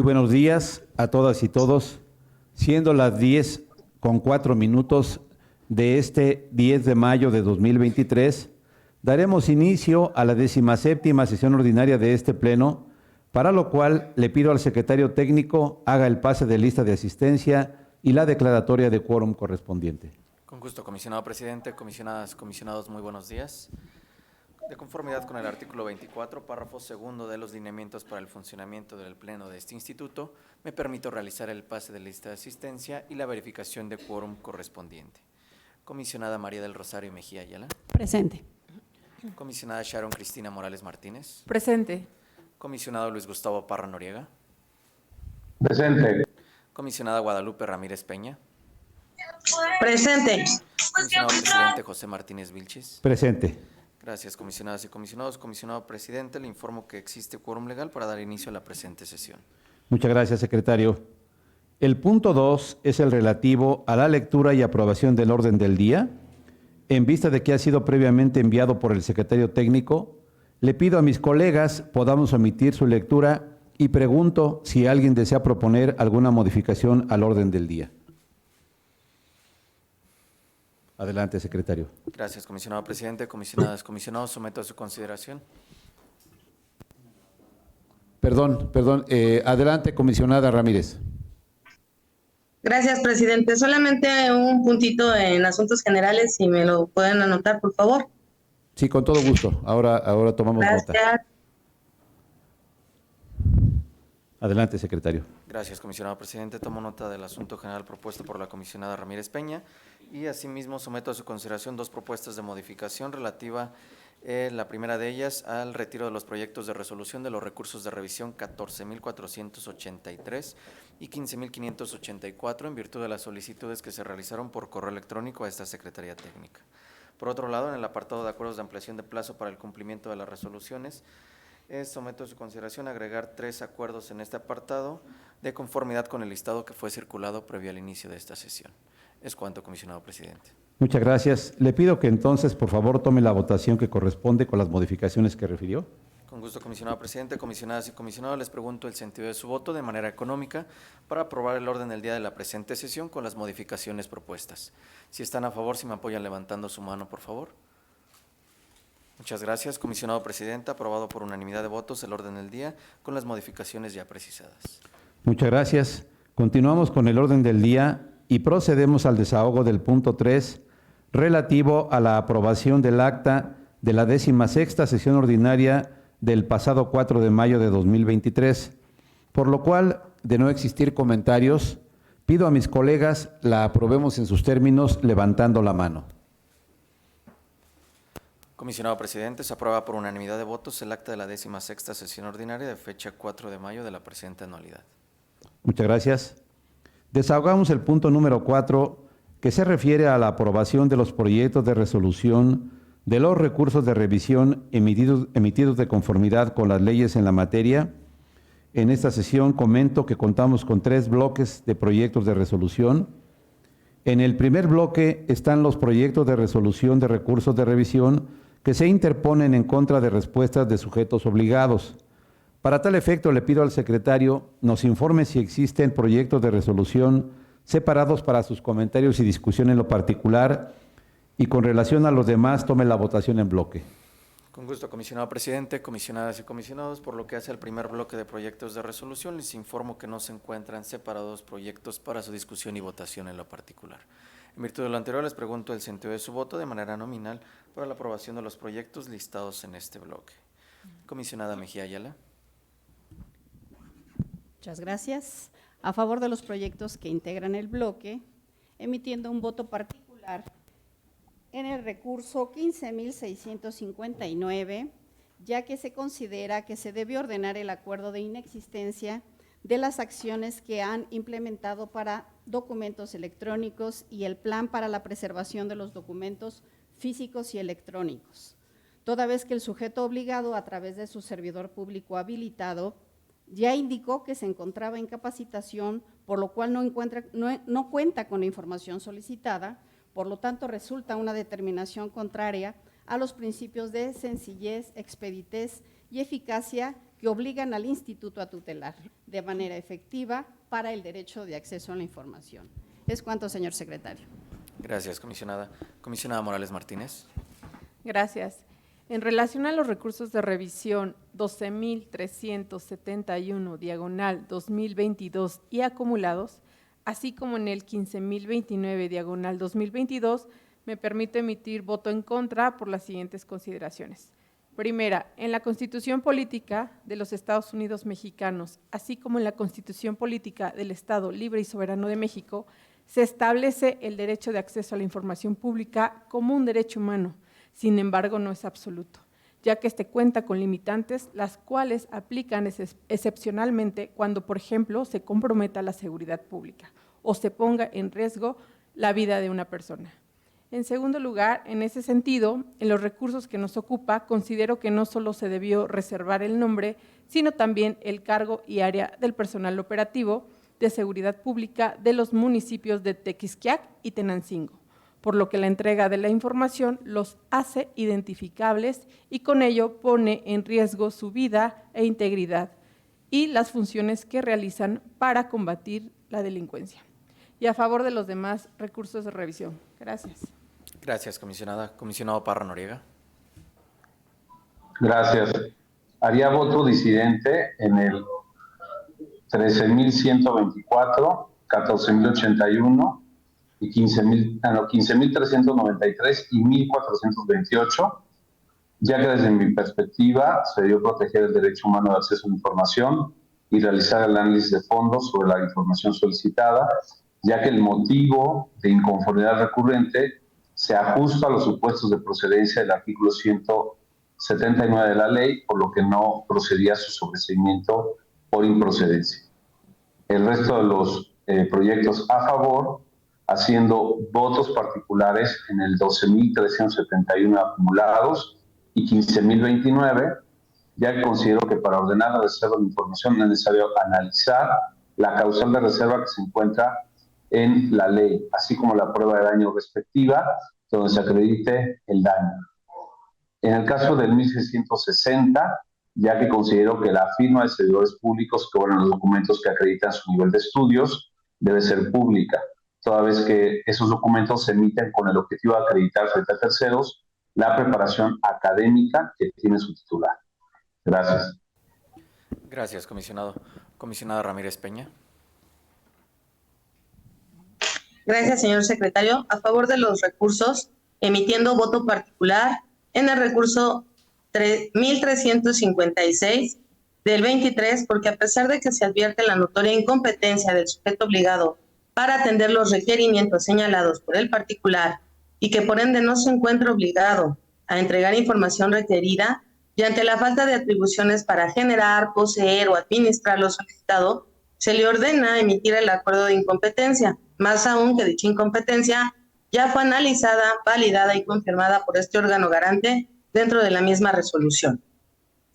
buenos días a todas y todos. Siendo las 10:04 de este 10 de mayo de 2023, daremos inicio a la 17ª sesión ordinaria de este Pleno, para lo cual le pido al secretario técnico haga el pase de lista de asistencia y la declaratoria de quórum correspondiente. Con gusto, comisionado presidente, comisionadas, comisionados, muy buenos días. De conformidad con el artículo 24, párrafo segundo de los lineamientos para el funcionamiento del Pleno de este instituto, me permito realizar el pase de lista de asistencia y la verificación de quórum correspondiente. Comisionada María del Rosario Mejía Ayala. Presente. Comisionada Sharon Cristina Morales Martínez. Presente. Comisionado Luis Gustavo Parra Noriega. Presente. Comisionada Guadalupe Ramírez Peña. Presente. Comisionado presidente José Martínez Vilchis. Presente. Gracias, comisionadas y comisionados. Comisionado presidente, le informo que existe quórum legal para dar inicio a la presente sesión. Muchas gracias, secretario. El punto 2 es el relativo a la lectura y aprobación del orden del día. En vista de que ha sido previamente enviado por el secretario técnico, le pido a mis colegas podamos omitir su lectura y pregunto si alguien desea proponer alguna modificación al orden del día. Adelante, secretario. Gracias, comisionado presidente. Comisionadas, comisionados, someto a su consideración. Perdón. Adelante, comisionada Ramírez. Gracias, presidente. Solamente un puntito en asuntos generales, si me lo pueden anotar, por favor. Sí, con todo gusto. Ahora tomamos nota. Gracias. Adelante, secretario. Gracias, comisionado presidente. Tomo nota del asunto general propuesto por la comisionada Ramírez Peña y asimismo someto a su consideración dos propuestas de modificación relativa, la primera de ellas, al retiro de los proyectos de resolución de los recursos de revisión 14.483 y 15.584 en virtud de las solicitudes que se realizaron por correo electrónico a esta Secretaría Técnica. Por otro lado, en el apartado de acuerdos de ampliación de plazo para el cumplimiento de las resoluciones, someto a su consideración agregar 3 acuerdos en este apartado de conformidad con el listado que fue circulado previo al inicio de esta sesión. Es cuanto, comisionado presidente. Muchas gracias. Le pido que entonces, por favor, tome la votación que corresponde con las modificaciones que refirió. Con gusto, comisionado presidente. Comisionadas y comisionados, les pregunto el sentido de su voto de manera económica para aprobar el orden del día de la presente sesión con las modificaciones propuestas. Si están a favor, si me apoyan levantando su mano, por favor. Muchas gracias, comisionado presidente. Aprobado por unanimidad de votos el orden del día con las modificaciones ya precisadas. Muchas gracias. Continuamos con el orden del día y procedemos al desahogo del punto 3 relativo a la aprobación del acta de la 16ª sesión ordinaria del pasado 4 de mayo de 2023, por lo cual, de no existir comentarios, pido a mis colegas la aprobemos en sus términos levantando la mano. Comisionado presidente, se aprueba por unanimidad de votos el acta de la 16ª sesión ordinaria de fecha 4 de mayo de la presente anualidad. Muchas gracias. Desahogamos el punto número 4, que se refiere a la aprobación de los proyectos de resolución de los recursos de revisión emitidos de conformidad con las leyes en la materia. En esta sesión comento que contamos con 3 bloques de proyectos de resolución. En el primer bloque están los proyectos de resolución de recursos de revisión que se interponen en contra de respuestas de sujetos obligados. Para tal efecto, le pido al secretario nos informe si existen proyectos de resolución separados para sus comentarios y discusión en lo particular, y con relación a los demás, tome la votación en bloque. Con gusto, comisionado presidente, comisionadas y comisionados. Por lo que hace al primer bloque de proyectos de resolución, les informo que no se encuentran separados proyectos para su discusión y votación en lo particular. En virtud de lo anterior, les pregunto el sentido de su voto de manera nominal para la aprobación de los proyectos listados en este bloque. Comisionada Mejía Ayala. Muchas gracias. A favor de los proyectos que integran el bloque, emitiendo un voto particular en el recurso 15.659, ya que se considera que se debe ordenar el acuerdo de inexistencia de las acciones que han implementado para documentos electrónicos y el plan para la preservación de los documentos físicos y electrónicos, toda vez que el sujeto obligado a través de su servidor público habilitado ya indicó que se encontraba en capacitación, por lo cual no cuenta con la información solicitada. Por lo tanto, resulta una determinación contraria a los principios de sencillez, expeditez y eficacia que obligan al instituto a tutelar de manera efectiva para el derecho de acceso a la información. Es cuanto, señor secretario. Gracias, comisionada. Comisionada Morales Martínez. Gracias. En relación a los recursos de revisión 12.371/2022 y acumulados, así como en el 15.029/2022, me permito emitir voto en contra por las siguientes consideraciones. Primera, en la Constitución Política de los Estados Unidos Mexicanos, así como en la Constitución Política del Estado Libre y Soberano de México, se establece el derecho de acceso a la información pública como un derecho humano. Sin embargo, no es absoluto, ya que este cuenta con limitantes, las cuales aplican excepcionalmente cuando, por ejemplo, se comprometa la seguridad pública o se ponga en riesgo la vida de una persona. En segundo lugar, en ese sentido, en los recursos que nos ocupa, considero que no solo se debió reservar el nombre, sino también el cargo y área del personal operativo de seguridad pública de los municipios de Tequisquiac y Tenancingo, por lo que la entrega de la información los hace identificables y con ello pone en riesgo su vida e integridad y las funciones que realizan para combatir la delincuencia. Y a favor de los demás recursos de revisión. Gracias. Gracias, comisionada. Comisionado Parra Noriega. Gracias. Haría voto disidente en el 13.124, 14.081 y 15.393 y 1.428, ya que desde mi perspectiva se debió proteger el derecho humano de acceso a la información y realizar el análisis de fondo sobre la información solicitada, ya que el motivo de inconformidad recurrente se ajusta a los supuestos de procedencia del artículo 179 de la ley, por lo que no procedía a su sobreseimiento por improcedencia. El resto de los proyectos a favor, haciendo votos particulares en el 12.371 acumulados y 15.029, ya que considero que para ordenar la reserva de información es necesario analizar la causal de reserva que se encuentra en la ley, así como la prueba de daño respectiva, donde se acredite el daño. En el caso del 1660, ya que considero que la firma de servidores públicos que cobran los documentos que acreditan su nivel de estudios debe ser pública, toda vez que esos documentos se emiten con el objetivo de acreditar frente a terceros la preparación académica que tiene su titular. Gracias. Gracias, comisionado. Comisionada Ramírez Peña. Gracias, señor secretario. A favor de los recursos, emitiendo voto particular en el recurso 1356 del 23, porque a pesar de que se advierte la notoria incompetencia del sujeto obligado para atender los requerimientos señalados por el particular y que por ende no se encuentra obligado a entregar información requerida, y ante la falta de atribuciones para generar, poseer o administrar lo solicitado, se le ordena emitir el acuerdo de incompetencia, más aún que dicha incompetencia ya fue analizada, validada y confirmada por este órgano garante dentro de la misma resolución.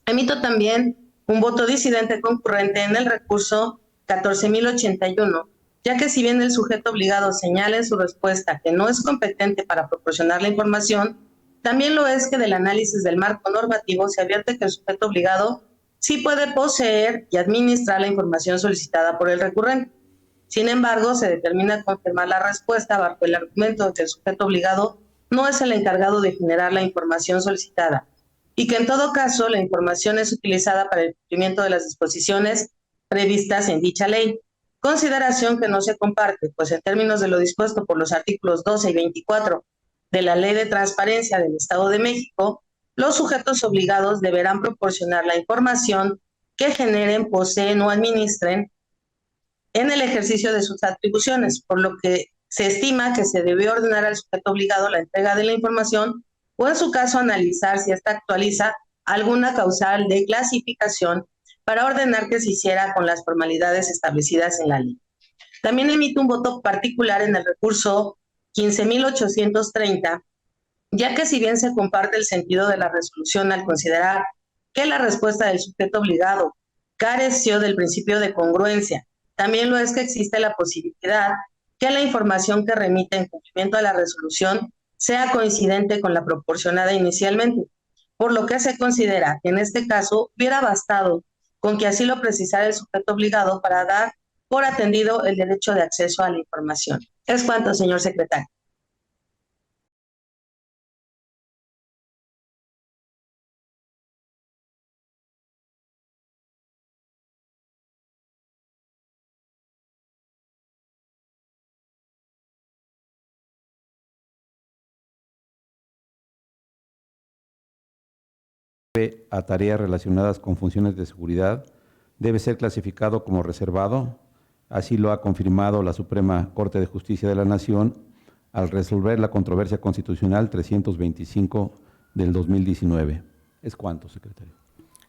Emito también un voto disidente concurrente en el recurso 14.081, ya que si bien el sujeto obligado señala en su respuesta que no es competente para proporcionar la información, también lo es que del análisis del marco normativo se advierte que el sujeto obligado sí puede poseer y administrar la información solicitada por el recurrente. Sin embargo, se determina confirmar la respuesta bajo el argumento de que el sujeto obligado no es el encargado de generar la información solicitada y que en todo caso la información es utilizada para el cumplimiento de las disposiciones previstas en dicha ley. Consideración que no se comparte, pues en términos de lo dispuesto por los artículos 12 y 24 de la Ley de Transparencia del Estado de México, los sujetos obligados deberán proporcionar la información que generen, poseen o administren en el ejercicio de sus atribuciones, por lo que se estima que se debe ordenar al sujeto obligado la entrega de la información o en su caso analizar si ésta actualiza alguna causal de clasificación para ordenar que se hiciera con las formalidades establecidas en la ley. También emito un voto particular en el recurso 15.830, ya que si bien se comparte el sentido de la resolución al considerar que la respuesta del sujeto obligado careció del principio de congruencia, también lo es que existe la posibilidad que la información que remite en cumplimiento a la resolución sea coincidente con la proporcionada inicialmente, por lo que se considera que en este caso hubiera bastado con que así lo precisara el sujeto obligado para dar por atendido el derecho de acceso a la información. Es cuanto, señor secretario. A tareas relacionadas con funciones de seguridad debe ser clasificado como reservado. Así lo ha confirmado la Suprema Corte de Justicia de la Nación al resolver la controversia constitucional 325 del 2019. ¿Es cuánto, secretario?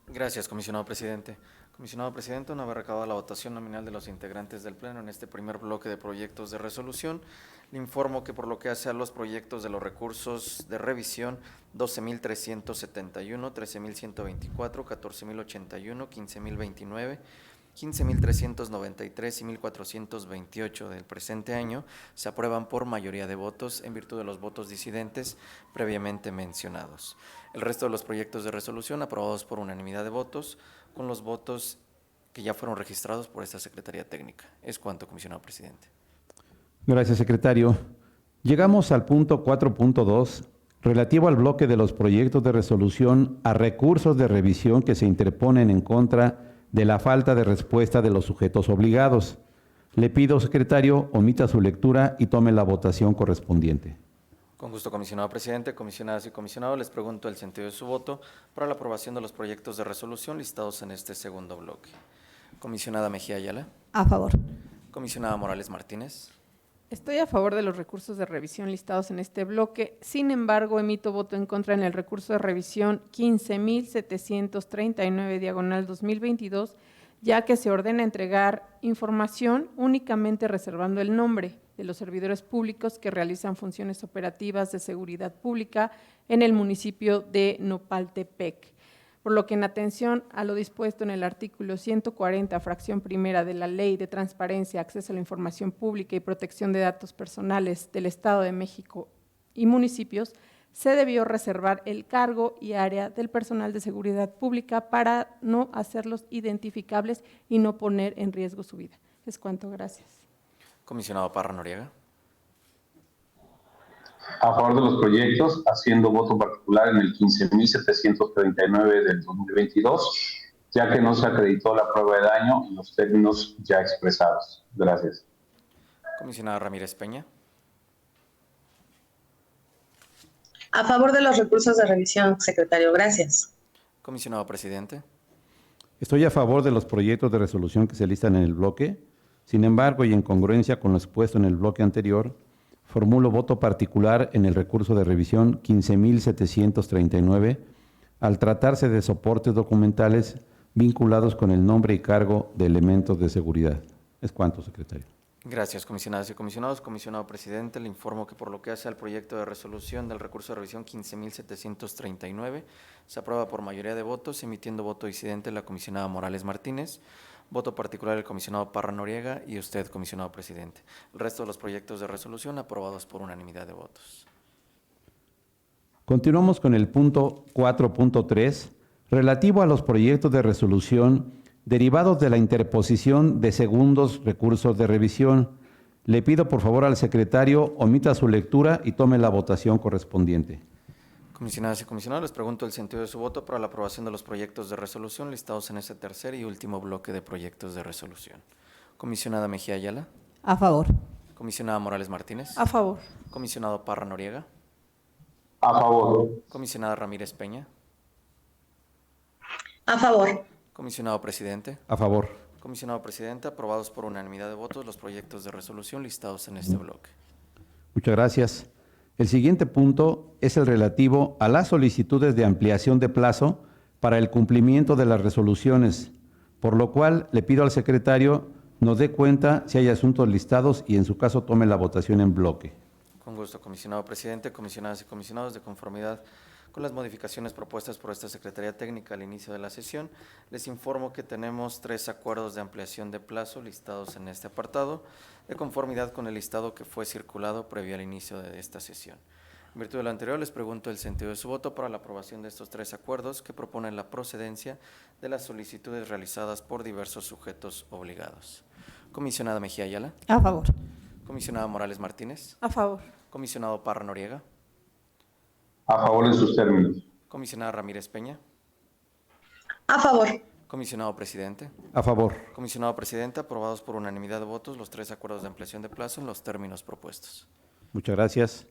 Gracias, comisionado presidente. Comisionado presidente, una vez recabada la votación nominal de los integrantes del Pleno en este primer bloque de proyectos de resolución, le informo que por lo que hace a los proyectos de los recursos de revisión 12.371, 13.124, 14.081, 15.029, 15.393 y 1.428 del presente año se aprueban por mayoría de votos en virtud de los votos disidentes previamente mencionados. El resto de los proyectos de resolución aprobados por unanimidad de votos con los votos que ya fueron registrados por esta Secretaría Técnica. Es cuanto, comisionado presidente. Gracias, secretario. Llegamos al punto 4.2, relativo al bloque de los proyectos de resolución a recursos de revisión que se interponen en contra de la falta de respuesta de los sujetos obligados. Le pido, secretario, omita su lectura y tome la votación correspondiente. Con gusto, comisionado presidente. Comisionadas y comisionados, les pregunto el sentido de su voto para la aprobación de los proyectos de resolución listados en este segundo bloque. Comisionada Mejía Ayala. A favor. Comisionada Morales Martínez. Estoy a favor de los recursos de revisión listados en este bloque. Sin embargo, emito voto en contra en el recurso de revisión 15.739/2022, ya que se ordena entregar información únicamente reservando el nombre de los servidores públicos que realizan funciones operativas de seguridad pública en el municipio de Nopaltepec. Por lo que en atención a lo dispuesto en el artículo 140, fracción primera de la Ley de Transparencia, Acceso a la Información Pública y Protección de Datos Personales del Estado de México y municipios, se debió reservar el cargo y área del personal de seguridad pública para no hacerlos identificables y no poner en riesgo su vida. Es cuanto, gracias. Comisionado Parra Noriega. A favor de los proyectos, haciendo voto particular en el 15.739 del 2022, ya que no se acreditó la prueba de daño en los términos ya expresados. Gracias. Comisionada Ramírez Peña. A favor de los recursos de revisión, secretario. Gracias. Comisionado presidente. Estoy a favor de los proyectos de resolución que se listan en el bloque. Sin embargo, y en congruencia con lo expuesto en el bloque anterior, formulo voto particular en el recurso de revisión 15.739 al tratarse de soportes documentales vinculados con el nombre y cargo de elementos de seguridad. Es cuanto, secretario. Gracias, comisionadas y comisionados. Comisionado presidente, le informo que por lo que hace al proyecto de resolución del recurso de revisión 15.739, se aprueba por mayoría de votos, emitiendo voto disidente la comisionada Morales Martínez, voto particular el comisionado Parra Noriega y usted, comisionado presidente. El resto de los proyectos de resolución aprobados por unanimidad de votos. Continuamos con el punto 4.3, relativo a los proyectos de resolución derivados de la interposición de segundos recursos de revisión. Le pido por favor al secretario omita su lectura y tome la votación correspondiente. Comisionadas y comisionados, les pregunto el sentido de su voto para la aprobación de los proyectos de resolución listados en este tercer y último bloque de proyectos de resolución. Comisionada Mejía Ayala. A favor. Comisionada Morales Martínez. A favor. Comisionado Parra Noriega. A favor. Comisionada Ramírez Peña. A favor. Comisionado presidente. A favor. Comisionado presidente, aprobados por unanimidad de votos los proyectos de resolución listados en este bloque. Muchas gracias. El siguiente punto es el relativo a las solicitudes de ampliación de plazo para el cumplimiento de las resoluciones, por lo cual le pido al secretario nos dé cuenta si hay asuntos listados y en su caso tome la votación en bloque. Con gusto, comisionado presidente, comisionadas y comisionados, de conformidad con las modificaciones propuestas por esta Secretaría Técnica al inicio de la sesión, les informo que tenemos 3 acuerdos de ampliación de plazo listados en este apartado, de conformidad con el listado que fue circulado previo al inicio de esta sesión. En virtud de lo anterior, les pregunto el sentido de su voto para la aprobación de estos 3 acuerdos que proponen la procedencia de las solicitudes realizadas por diversos sujetos obligados. Comisionada Mejía Ayala. A favor. Comisionada Morales Martínez. A favor. Comisionado Parra Noriega. A favor en sus términos. Comisionada Ramírez Peña. A favor. Comisionado Presidente. A favor. Comisionado Presidente, aprobados por unanimidad de votos los 3 acuerdos de ampliación de plazo en los términos propuestos. Muchas gracias.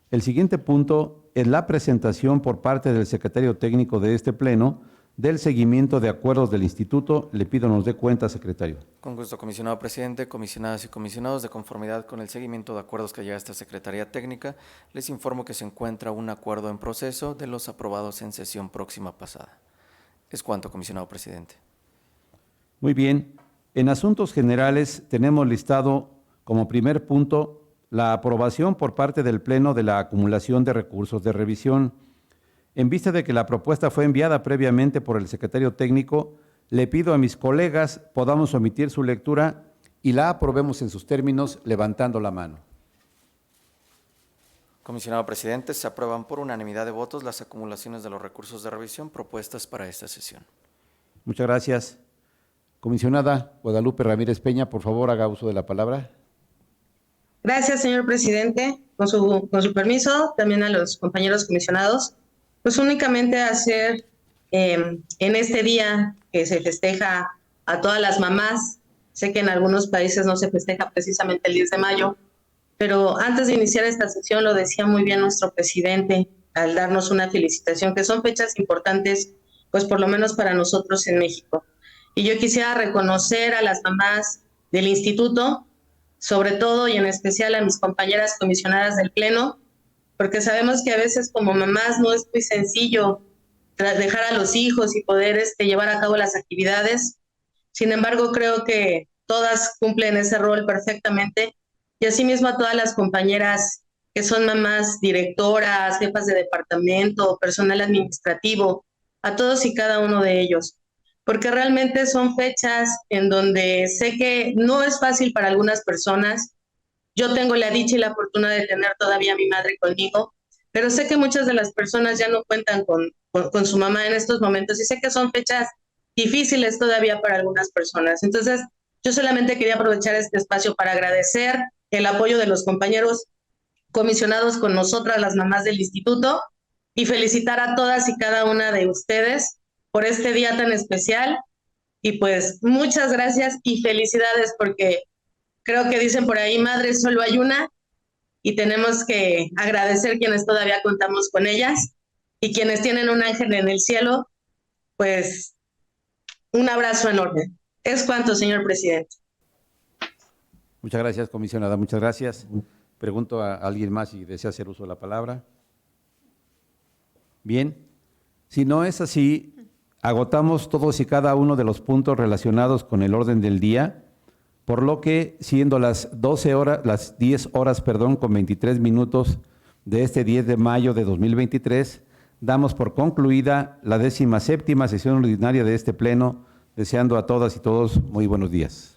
El siguiente punto es la presentación por parte del secretario técnico de este pleno del seguimiento de acuerdos del instituto. Le pido nos dé cuenta, secretario. Con gusto, comisionado presidente, comisionadas y comisionados, de conformidad con el seguimiento de acuerdos que llega a esta Secretaría Técnica, les informo que se encuentra un acuerdo en proceso de los aprobados en sesión próxima pasada. Es cuanto, comisionado presidente. Muy bien. En asuntos generales tenemos listado como primer punto la aprobación por parte del Pleno de la acumulación de recursos de revisión. En vista de que la propuesta fue enviada previamente por el secretario técnico, le pido a mis colegas podamos omitir su lectura y la aprobemos en sus términos levantando la mano. Comisionado presidente, se aprueban por unanimidad de votos las acumulaciones de los recursos de revisión propuestas para esta sesión. Muchas gracias. Comisionada Guadalupe Ramírez Peña, por favor, haga uso de la palabra. Gracias, señor presidente. Con su permiso, también a los compañeros comisionados, pues únicamente hacer en este día que se festeja a todas las mamás, sé que en algunos países no se festeja precisamente el 10 de mayo, pero antes de iniciar esta sesión lo decía muy bien nuestro presidente al darnos una felicitación, que son fechas importantes, pues por lo menos para nosotros en México. Y yo quisiera reconocer a las mamás del instituto, sobre todo y en especial a mis compañeras comisionadas del Pleno, porque sabemos que a veces como mamás no es muy sencillo dejar a los hijos y poder llevar a cabo las actividades. Sin embargo, creo que todas cumplen ese rol perfectamente, y asimismo a todas las compañeras que son mamás directoras, jefas de departamento, personal administrativo, a todos y cada uno de ellos, porque realmente son fechas en donde sé que no es fácil para algunas personas. Yo tengo la dicha y la fortuna de tener todavía a mi madre conmigo, pero sé que muchas de las personas ya no cuentan con su mamá en estos momentos, y sé que son fechas difíciles todavía para algunas personas. Entonces, yo solamente quería aprovechar este espacio para agradecer el apoyo de los compañeros comisionados con nosotras, las mamás del instituto, y felicitar a todas y cada una de ustedes por este día tan especial. Y pues muchas gracias y felicidades, porque creo que dicen por ahí, madre solo hay una, y tenemos que agradecer quienes todavía contamos con ellas, y quienes tienen un ángel en el cielo, pues un abrazo enorme. Es cuanto, señor presidente. Muchas gracias, comisionada. Muchas gracias. Pregunto a alguien más si desea hacer uso de la palabra. Bien. Si no es así, agotamos todos y cada uno de los puntos relacionados con el orden del día, por lo que, siendo las 10 horas, con 23 minutos de este 10 de mayo de 2023, damos por concluida la 17ª sesión ordinaria de este pleno, deseando a todas y todos muy buenos días.